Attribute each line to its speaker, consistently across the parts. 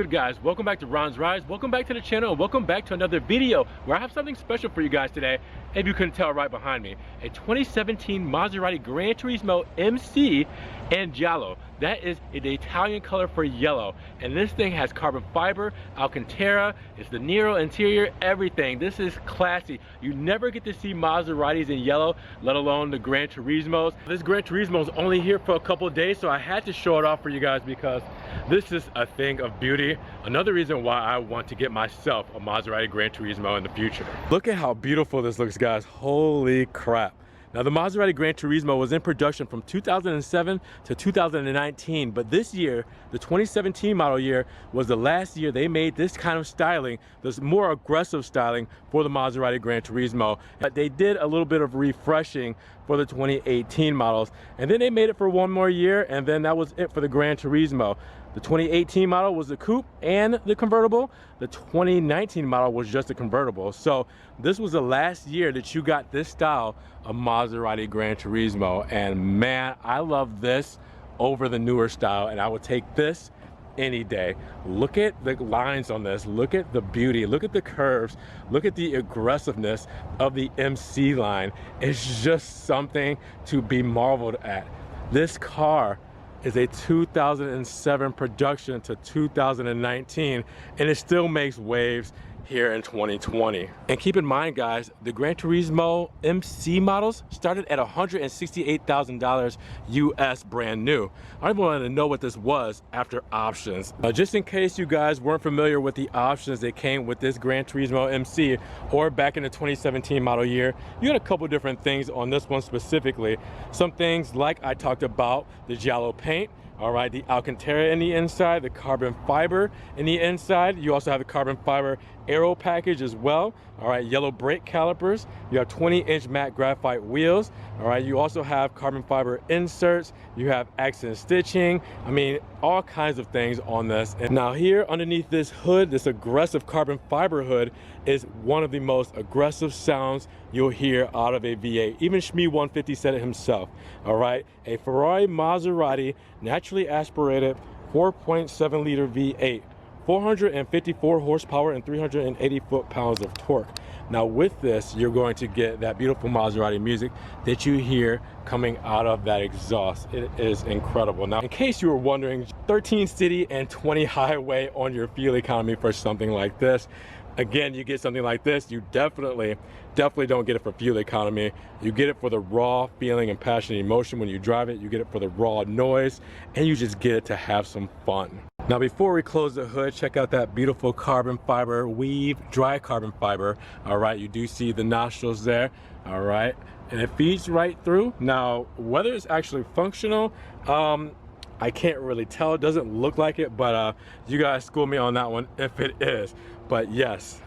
Speaker 1: good, guys? Welcome back to Ron's Rides. Welcome back to the channel, and welcome back to another video where I have something special for you guys today. If you couldn't tell right behind me, a 2017 Maserati Granturismo MC and Giallo. That is the Italian color for yellow, and this thing has carbon fiber, Alcantara, it's the Nero interior, everything. This is classy. You never get to see Maseratis in yellow, let alone the Granturismos. This Granturismo is only here for a couple of days, so I had to show it off for you guys because this is a thing of beauty. Another reason why I want to get myself a Maserati Granturismo in the future. Look at how beautiful this looks, guys. Holy crap. Now, the Maserati Granturismo was in production from 2007 to 2019, but this year, the 2017 model year, was the last year they made this kind of styling, this more aggressive styling for the Maserati Granturismo. But they did a little bit of refreshing for the 2018 models, and then they made it for one more year, and then that was it for the Granturismo. The 2018 model was the coupe and the convertible. The 2019 model was just a convertible. So this was the last year that you got this style of Maserati Granturismo. And man, I love this over the newer style, and I would take this any day. Look at the lines on this. Look at the beauty. Look at the curves. Look at the aggressiveness of the MC line. It's just something to be marveled at. This car is a 2007 production to 2019, and it still makes waves here in 2020. And keep in mind, guys, the Granturismo MC models started at $168,000 US brand new. I even wanted to know what this was after options. Just in case you guys weren't familiar with the options that came with this Granturismo MC or back in the 2017 model year, you had a couple different things on this one specifically. Some things like I talked about, the Giallo paint, all right, the Alcantara in the inside, the carbon fiber in the inside. You also have the carbon fiber aero package as well. All right, yellow brake calipers. You have 20-inch matte graphite wheels. All right, you also have carbon fiber inserts. You have accent stitching. I mean, all kinds of things on this. And now here underneath this hood, this aggressive carbon fiber hood, is one of the most aggressive sounds you'll hear out of a V8. Even Shmi 150 said it himself. All right, a Ferrari Maserati naturally aspirated 4.7 liter V8. 454 horsepower and 380 foot-pounds of torque. Now with this, you're going to get that beautiful Maserati music that you hear coming out of that exhaust. It is incredible. Now, in case you were wondering, 13 city and 20 highway on your fuel economy for something like this. Again, you get something like this, you definitely don't get it for fuel economy. You get it for the raw feeling and passion and emotion when you drive it. You get it for the raw noise, and you just get it to have some fun. Now, before we close the hood, check out that beautiful carbon fiber weave, dry carbon fiber. All right, you do see the nostrils there. All right, and it feeds right through. Now, whether it's actually functional, I can't really tell. It doesn't look like it, but you guys school me on that one if it is. But yes,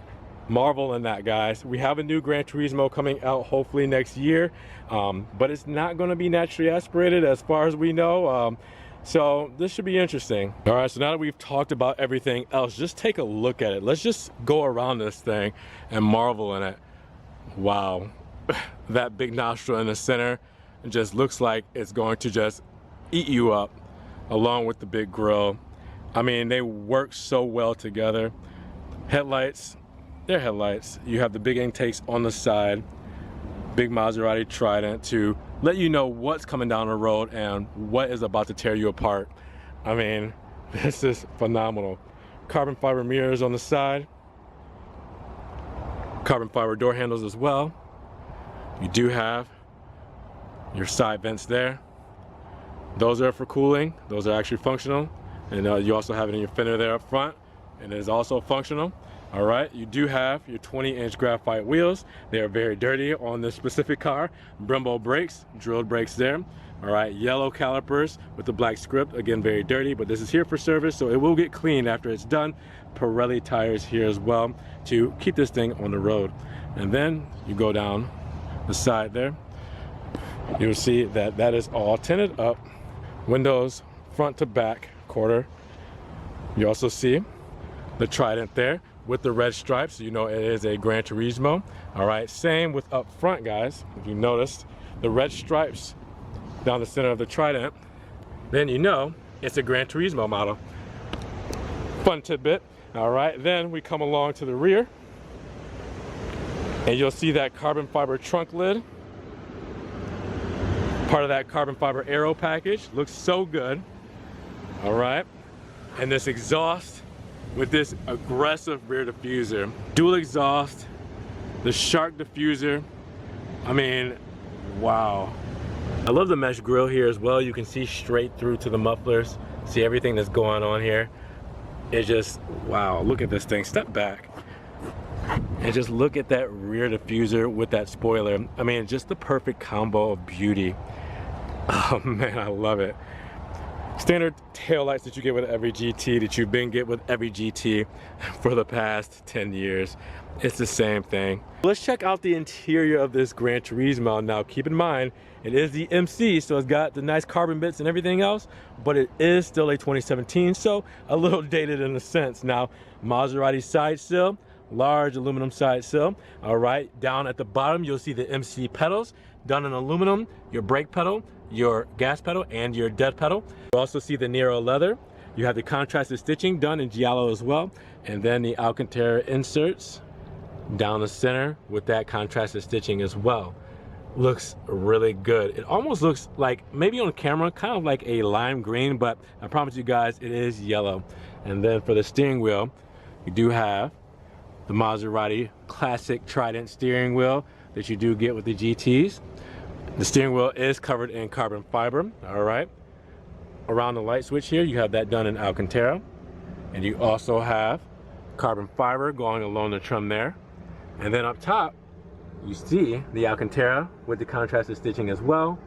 Speaker 1: marvel in that, guys. We have a new Granturismo coming out hopefully next year, but it's not going to be naturally aspirated as far as we know. So this should be interesting. All right, so now that we've talked about everything else, just take a look at it. Let's just go around this thing and marvel in it. Wow, that big nostril in the center, it just looks like it's going to just eat you up, along with the big grille. I mean, they work so well together. Headlights, they're headlights. You have the big intakes on the side, big Maserati Trident to let you know what's coming down the road and what is about to tear you apart. I mean, this is phenomenal. Carbon fiber mirrors on the side, carbon fiber door handles as well. You do have your side vents there. Those are for cooling. Those are actually functional. And you also have it in your fender there up front, and it is also functional. All right, you do have your 20-inch graphite wheels. They are very dirty on this specific car. Brembo brakes, drilled brakes there. All right, yellow calipers with the black script. Again, very dirty, but this is here for service, so it will get cleaned after it's done. Pirelli tires here as well to keep this thing on the road. And then you go down the side there. You'll see that that is all tinted up. Windows front to back quarter. You also see the Trident there with the red stripes, so you know it is a Granturismo. All right, same with up front, guys. If you noticed the red stripes down the center of the Trident, then you know it's a Granturismo model. Fun tidbit. All right, then we come along to the rear, and you'll see that carbon fiber trunk lid. Part of that carbon fiber aero package. Looks so good. All right, and this exhaust with this aggressive rear diffuser. Dual exhaust, the shark diffuser. I mean, wow. I love the mesh grille here as well. You can see straight through to the mufflers. See everything that's going on here. It's just, wow, look at this thing. Step back. And just look at that rear diffuser with that spoiler. I mean, just the perfect combo of beauty. Oh man, I love it. Standard taillights that you get with every GT, that you've been get with every GT for the past 10 years. It's the same thing. Let's check out the interior of this Granturismo. Now keep in mind, it is the MC, so it's got the nice carbon bits and everything else, but it is still a 2017, so a little dated in a sense. Now, Maserati side sill, large aluminum side sill. All right, down at the bottom, you'll see the MC pedals, done in aluminum, your brake pedal, your gas pedal, and your dead pedal. You also see the Nero leather. You have the contrasted stitching done in Giallo as well, and then the Alcantara inserts down the center with that contrasted stitching as well. Looks really good. It almost looks like, maybe on camera, kind of like a lime green, but I promise you guys it is yellow. And then for the steering wheel, you do have the Maserati classic Trident steering wheel that you do get with the GTs. The steering wheel is covered in carbon fiber. All right, around the light switch here, you have that done in Alcantara, and you also have carbon fiber going along the trim there. And then up top, you see the Alcantara with the contrasted stitching as well,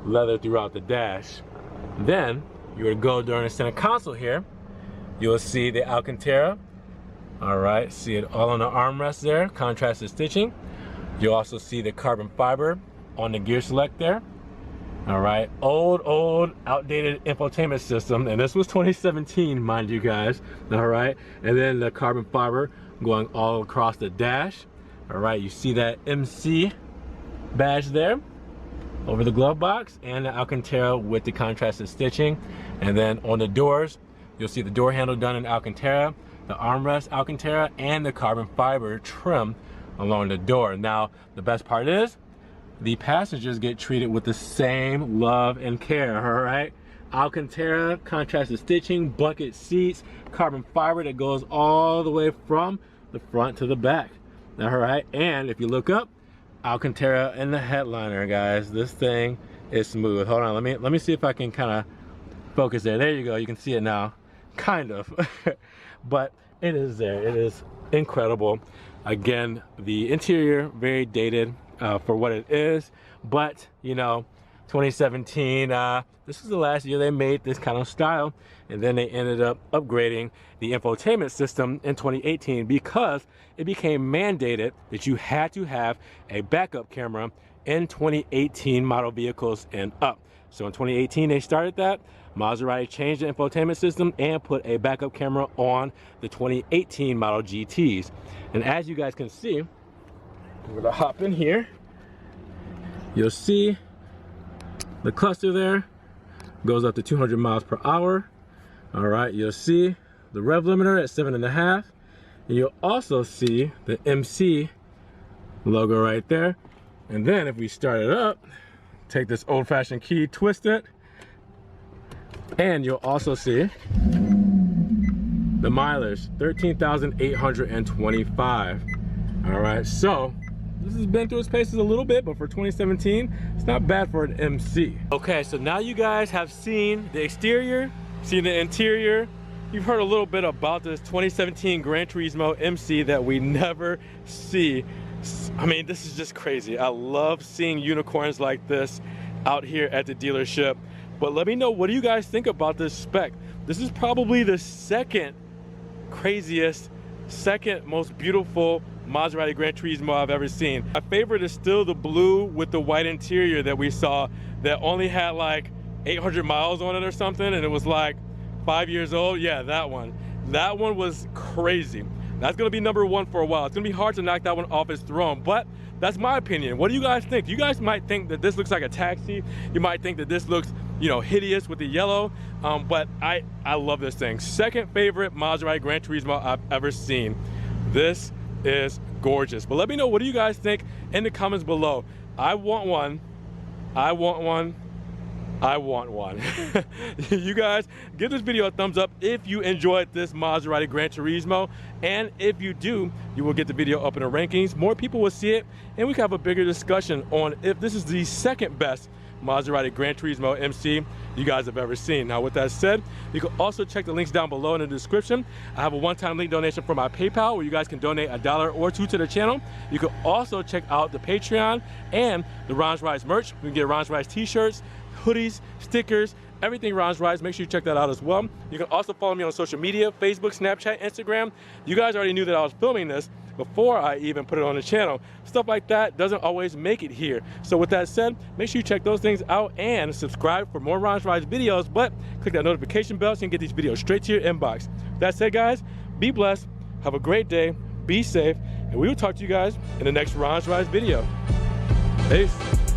Speaker 1: leather throughout the dash. Then you would go during the center console here, you'll see the Alcantara. All right, see it all on the armrest there, contrasted stitching. You'll also see the carbon fiber on the gear select there. All right, old, outdated infotainment system, and this was 2017, mind you guys. All right, and then the carbon fiber going all across the dash. All right, you see that MC badge there over the glove box, and the Alcantara with the contrasted stitching. And then on the doors, you'll see the door handle done in Alcantara, the armrest Alcantara, and the carbon fiber trim along the door. Now, the best part is, the passengers get treated with the same love and care, all right? Alcantara, contrasted stitching, bucket seats, carbon fiber that goes all the way from the front to the back, all right? And if you look up, Alcantara in the headliner, guys. This thing is smooth. Hold on, let me see if I can kind of focus there. There you go, you can see it now, kind of. But it is there, it is incredible. Again, the interior, very dated for what it is, but you know, 2017, this is the last year they made this kind of style, and then they ended up upgrading the infotainment system in 2018 because it became mandated that you had to have a backup camera in 2018 model vehicles and up. So in 2018 they started that. Maserati changed the infotainment system and put a backup camera on the 2018 model GTs. And as you guys can see, I'm gonna hop in here. You'll see the cluster there goes up to 200 miles per hour. All right, you'll see the rev limiter at 7.5. And you'll also see the MC logo right there. And then if we start it up, take this old-fashioned key, twist it, and you'll also see the mileage, 13,825. All right, so this has been through its paces a little bit, but for 2017, it's not bad for an MC. Okay, so now you guys have seen the exterior, seen the interior. You've heard a little bit about this 2017 Granturismo MC that we never see. I mean, this is just crazy. I love seeing unicorns like this out here at the dealership. But let me know, what do you guys think about this spec? This is probably the second craziest, second most beautiful Maserati Granturismo I've ever seen. My favorite is still the blue with the white interior that we saw that only had like 800 miles on it or something, and it was like 5 years old. Yeah, that one. That one was crazy. That's gonna be number one for a while. It's gonna be hard to knock that one off its throne, but that's my opinion. What do you guys think? You guys might think that this looks like a taxi. You might think that this looks you know, hideous with the yellow, but I love this thing. Second favorite Maserati Gran Turismo I've ever seen. This is gorgeous. But let me know, what do you guys think in the comments below? I want one. I want one. I want one. You guys, give this video a thumbs up if you enjoyed this Maserati Gran Turismo, and if you do, you will get the video up in the rankings. More people will see it, and we can have a bigger discussion on if this is the second best Maserati Gran Turismo MC you guys have ever seen. Now, with that said, you can also check the links down below in the description. I have a one-time link donation for my PayPal where you guys can donate $1 or $2 to the channel. You can also check out the Patreon and the Ron's Rides merch. We can get Ron's Rides t-shirts, hoodies, stickers, everything Ron's Rides. Make sure you check that out as well. You can also follow me on social media, Facebook, Snapchat, Instagram. You guys already knew that I was filming this before I even put it on the channel. Stuff like that doesn't always make it here. So with that said, make sure you check those things out and subscribe for more Ron's Rides videos, but click that notification bell so you can get these videos straight to your inbox. That said, guys, be blessed, have a great day, be safe, and we will talk to you guys in the next Ron's Rides video. Peace.